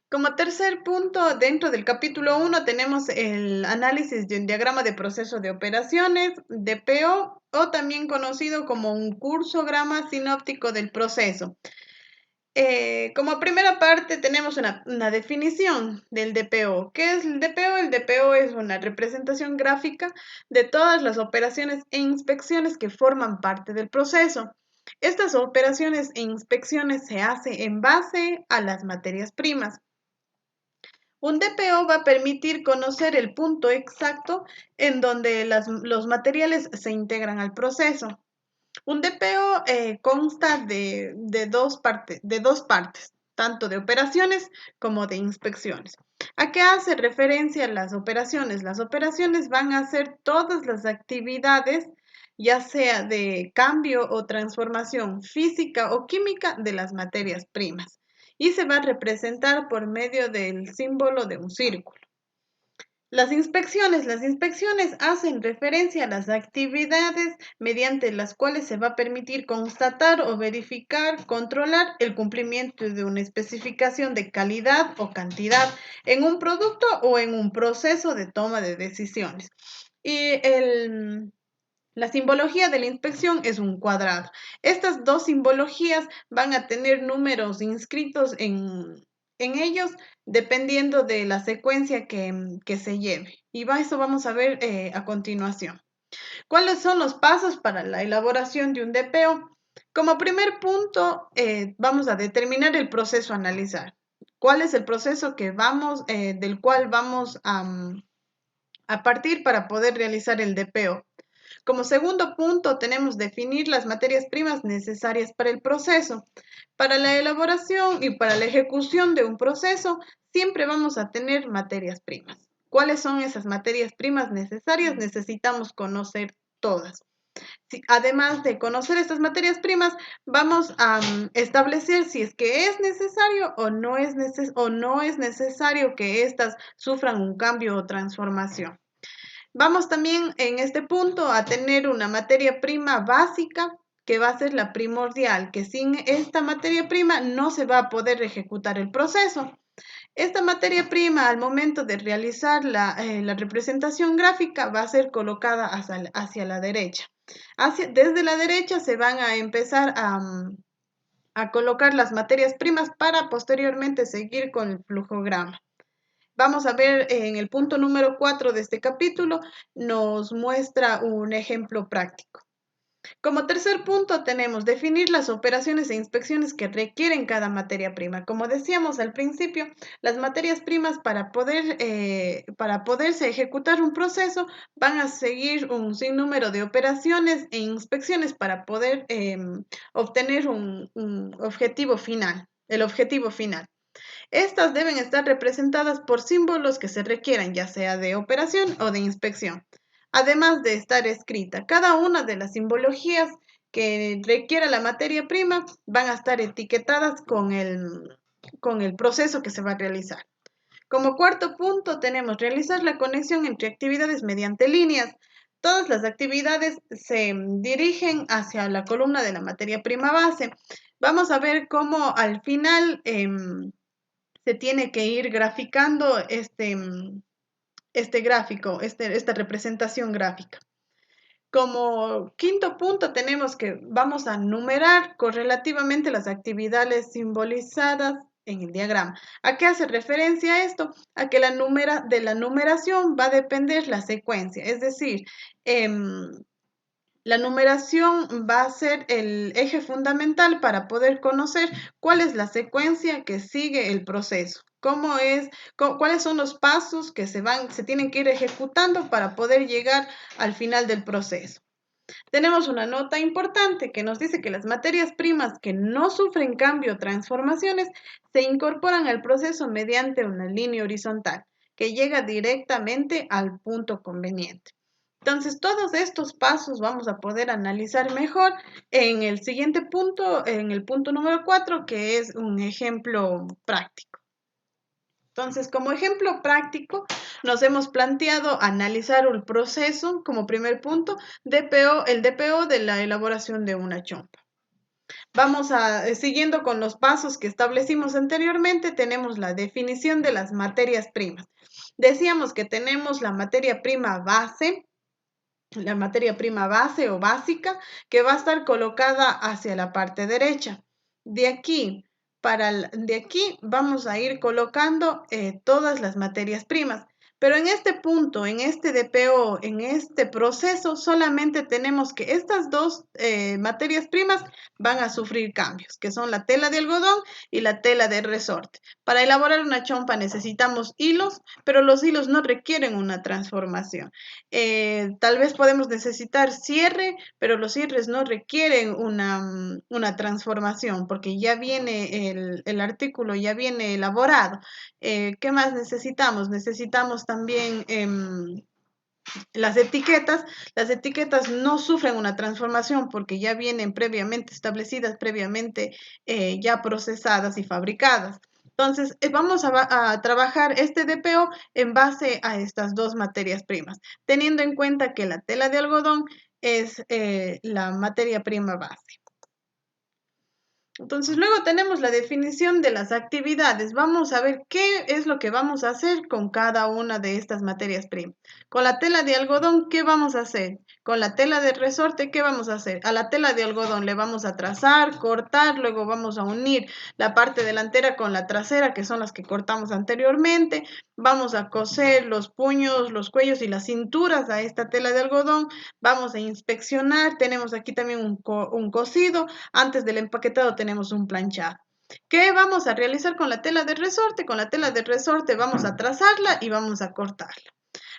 Como tercer punto, dentro del capítulo 1 tenemos el análisis de un diagrama de proceso de operaciones, DPO, o también conocido como un cursograma sinóptico del proceso. Como primera parte tenemos una definición del DPO. ¿Qué es el DPO? El DPO es una representación gráfica de todas las operaciones e inspecciones que forman parte del proceso. Estas operaciones e inspecciones se hacen en base a las materias primas. Un DPO va a permitir conocer el punto exacto en donde los materiales se integran al proceso. Un DPO consta de dos partes, tanto de operaciones como de inspecciones. ¿A qué hace referencia las operaciones? Las operaciones van a ser todas las actividades, ya sea de cambio o transformación física o química de las materias primas, y se va a representar por medio del símbolo de un círculo. Las inspecciones hacen referencia a las actividades mediante las cuales se va a permitir constatar o verificar, controlar el cumplimiento de una especificación de calidad o cantidad en un producto o en un proceso de toma de decisiones. Y la simbología de la inspección es un cuadrado. Estas dos simbologías van a tener números inscritos en ellos dependiendo de la secuencia que se lleve. Y eso vamos a ver a continuación. ¿Cuáles son los pasos para la elaboración de un DPO? Como primer punto, vamos a determinar el proceso a analizar. ¿Cuál es el proceso del cual vamos a partir para poder realizar el DPO? Como segundo punto, tenemos definir las materias primas necesarias para el proceso. Para la elaboración y para la ejecución de un proceso, siempre vamos a tener materias primas. ¿Cuáles son esas materias primas necesarias? Necesitamos conocer todas. Además de conocer estas materias primas, vamos a establecer si es que es necesario o no es necesario que éstas sufran un cambio o transformación. Vamos también en este punto a tener una materia prima básica que va a ser la primordial, que sin esta materia prima no se va a poder ejecutar el proceso. Esta materia prima, al momento de realizar la representación gráfica, va a ser colocada hacia la derecha. Desde la derecha se van a empezar a colocar las materias primas para posteriormente seguir con el flujograma. Vamos a ver en el punto número 4 de este capítulo, nos muestra un ejemplo práctico. Como tercer punto tenemos definir las operaciones e inspecciones que requieren cada materia prima. Como decíamos al principio, las materias primas para poderse ejecutar un proceso van a seguir un sinnúmero de operaciones e inspecciones para poder obtener un objetivo final, el objetivo final. Estas deben estar representadas por símbolos que se requieran, ya sea de operación o de inspección, además de estar escrita. Cada una de las simbologías que requiera la materia prima van a estar etiquetadas con el proceso que se va a realizar. Como cuarto punto tenemos realizar la conexión entre actividades mediante líneas. Todas las actividades se dirigen hacia la columna de la materia prima base. Vamos a ver cómo al final se tiene que ir graficando este gráfico, esta representación gráfica. Como quinto punto tenemos que vamos a numerar correlativamente las actividades simbolizadas en el diagrama. ¿A qué hace referencia esto? A que de la numeración va a depender la secuencia, es decir, la numeración va a ser el eje fundamental para poder conocer cuál es la secuencia que sigue el proceso, cuáles son los pasos que se tienen que ir ejecutando para poder llegar al final del proceso. Tenemos una nota importante que nos dice que las materias primas que no sufren cambio o transformaciones se incorporan al proceso mediante una línea horizontal que llega directamente al punto conveniente. Entonces, todos estos pasos vamos a poder analizar mejor en el siguiente punto, en el punto número 4, que es un ejemplo práctico. Entonces, como ejemplo práctico, nos hemos planteado analizar un proceso como primer punto, el DPO de la elaboración de una chompa. Vamos a, siguiendo con los pasos que establecimos anteriormente, tenemos la definición de las materias primas. Decíamos que tenemos la materia prima base o básica, que va a estar colocada hacia la parte derecha. De aquí, de aquí vamos a ir colocando todas las materias primas. Pero en este punto, en este DPO, en este proceso, solamente tenemos que estas dos materias primas van a sufrir cambios, que son la tela de algodón y la tela de resorte. Para elaborar una chompa necesitamos hilos, pero los hilos no requieren una transformación. Tal vez podemos necesitar cierre, pero los cierres no requieren una transformación porque ya viene el artículo, ya viene elaborado. ¿Qué más necesitamos? Necesitamos también las etiquetas. Las etiquetas no sufren una transformación porque ya vienen previamente establecidas, previamente ya procesadas y fabricadas. Entonces, vamos a trabajar este DPO en base a estas dos materias primas, teniendo en cuenta que la tela de algodón es la materia prima base. Entonces, luego tenemos la definición de las actividades. Vamos a ver qué es lo que vamos a hacer con cada una de estas materias primas. Con la tela de algodón, ¿qué vamos a hacer? Con la tela de resorte, ¿qué vamos a hacer? A la tela de algodón le vamos a trazar, cortar, luego vamos a unir la parte delantera con la trasera, que son las que cortamos anteriormente. Vamos a coser los puños, los cuellos y las cinturas a esta tela de algodón. Vamos a inspeccionar. Tenemos aquí también un cosido. Antes del empaquetado tenemos un planchado. ¿Qué vamos a realizar con la tela de resorte? Con la tela de resorte vamos a trazarla y vamos a cortarla.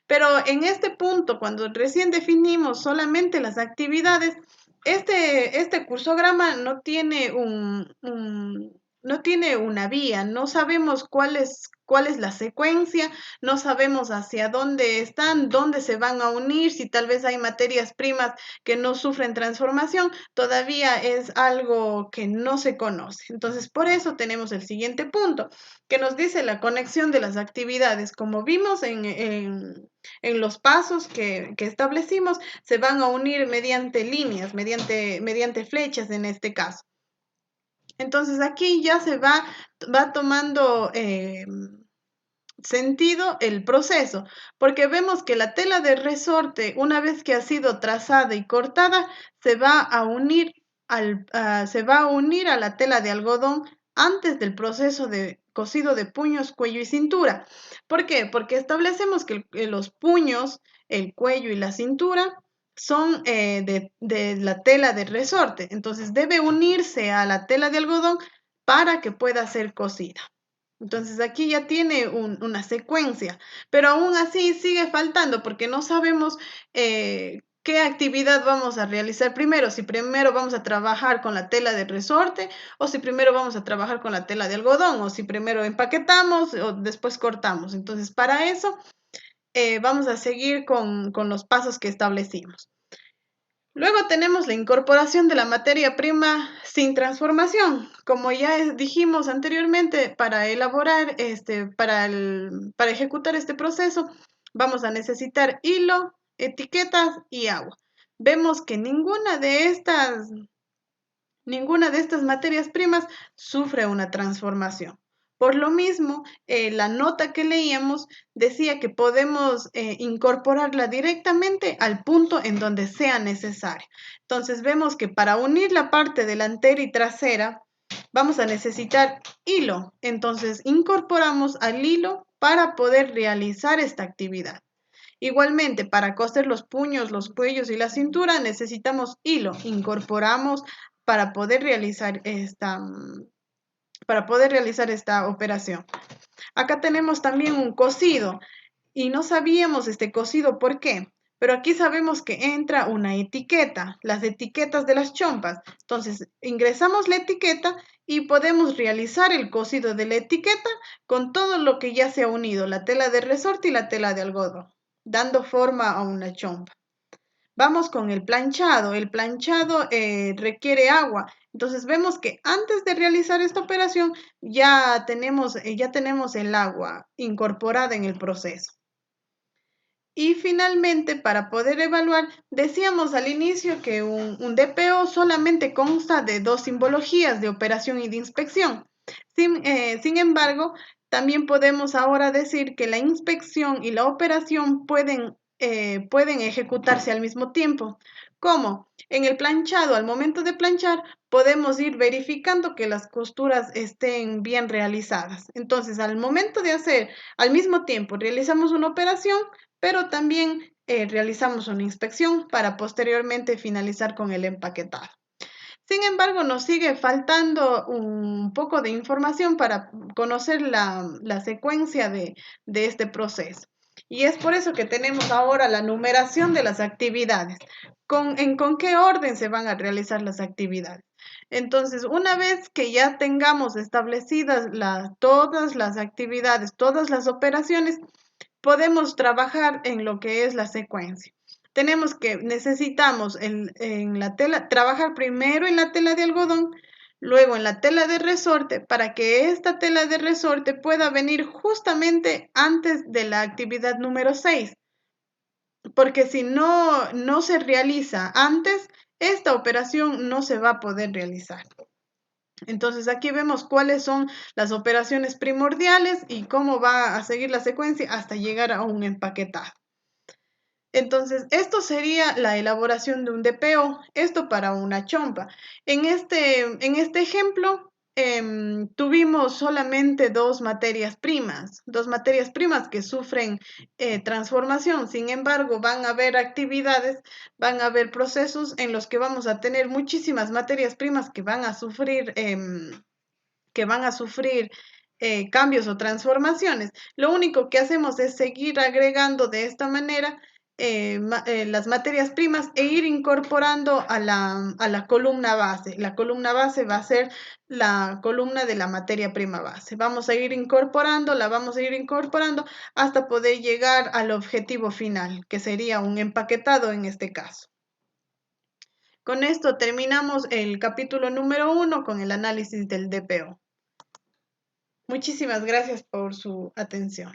Pero en este punto, cuando recién definimos solamente las actividades, este cursograma no tiene no tiene una vía, no sabemos cuál es la secuencia, no sabemos hacia dónde están, dónde se van a unir, si tal vez hay materias primas que no sufren transformación, todavía es algo que no se conoce. Entonces, por eso tenemos el siguiente punto, que nos dice la conexión de las actividades. Como vimos en los pasos que establecimos, se van a unir mediante líneas, mediante flechas en este caso. Entonces aquí ya va tomando sentido el proceso, porque vemos que la tela de resorte, una vez que ha sido trazada y cortada, se va a unir se va a unir a la tela de algodón antes del proceso de cosido de puños, cuello y cintura. ¿Por qué? Porque establecemos que los puños, el cuello y la cintura son de la tela de resorte, entonces debe unirse a la tela de algodón para que pueda ser cosida. Entonces aquí ya tiene una secuencia, pero aún así sigue faltando porque no sabemos qué actividad vamos a realizar primero, si primero vamos a trabajar con la tela de resorte o si primero vamos a trabajar con la tela de algodón o si primero empaquetamos o después cortamos. Entonces para eso vamos a seguir con los pasos que establecimos. Luego tenemos la incorporación de la materia prima sin transformación. Como ya dijimos anteriormente, para elaborar para ejecutar este proceso, vamos a necesitar hilo, etiquetas y agua. Vemos que ninguna de estas materias primas sufre una transformación. Por lo mismo, la nota que leíamos decía que podemos incorporarla directamente al punto en donde sea necesario. Entonces vemos que para unir la parte delantera y trasera vamos a necesitar hilo. Entonces incorporamos al hilo para poder realizar esta actividad. Igualmente, para coser los puños, los cuellos y la cintura necesitamos hilo. Incorporamos para poder realizar esta operación. Acá tenemos también un cosido y no sabíamos este cosido por qué, pero aquí sabemos que entra una etiqueta, las etiquetas de las chompas. Entonces, ingresamos la etiqueta y podemos realizar el cosido de la etiqueta con todo lo que ya se ha unido, la tela de resorte y la tela de algodón, dando forma a una chompa. Vamos con el planchado. El planchado requiere agua. Entonces vemos que antes de realizar esta operación ya tenemos el agua incorporada en el proceso. Y finalmente, para poder evaluar, decíamos al inicio que un DPO solamente consta de dos simbologías, de operación y de inspección. Sin embargo, también podemos ahora decir que la inspección y la operación pueden ejecutarse al mismo tiempo. ¿Cómo? En el planchado, al momento de planchar, podemos ir verificando que las costuras estén bien realizadas. Entonces, al momento de hacer, al mismo tiempo, realizamos una operación, pero también realizamos una inspección para posteriormente finalizar con el empaquetado. Sin embargo, nos sigue faltando un poco de información para conocer la secuencia de este proceso. Y es por eso que tenemos ahora la numeración de las actividades. ¿Con qué orden se van a realizar las actividades? Entonces, una vez que ya tengamos establecidas todas las actividades, todas las operaciones, podemos trabajar en lo que es la secuencia. Necesitamos en la tela, trabajar primero en la tela de algodón, luego en la tela de resorte, para que esta tela de resorte pueda venir justamente antes de la actividad número 6, porque si no se realiza antes, esta operación no se va a poder realizar. Entonces aquí vemos cuáles son las operaciones primordiales y cómo va a seguir la secuencia hasta llegar a un empaquetado. Entonces, esto sería la elaboración de un DPO, esto para una chompa. En este ejemplo, tuvimos solamente dos materias primas que sufren transformación. Sin embargo, van a haber actividades, van a haber procesos en los que vamos a tener muchísimas materias primas que van a sufrir cambios o transformaciones. Lo único que hacemos es seguir agregando de esta manera las materias primas e ir incorporando a la columna base. La columna base va a ser la columna de la materia prima base. Vamos a ir incorporando, la vamos a ir incorporando hasta poder llegar al objetivo final, que sería un empaquetado en este caso. Con esto terminamos el capítulo número 1 con el análisis del DPO. Muchísimas gracias por su atención.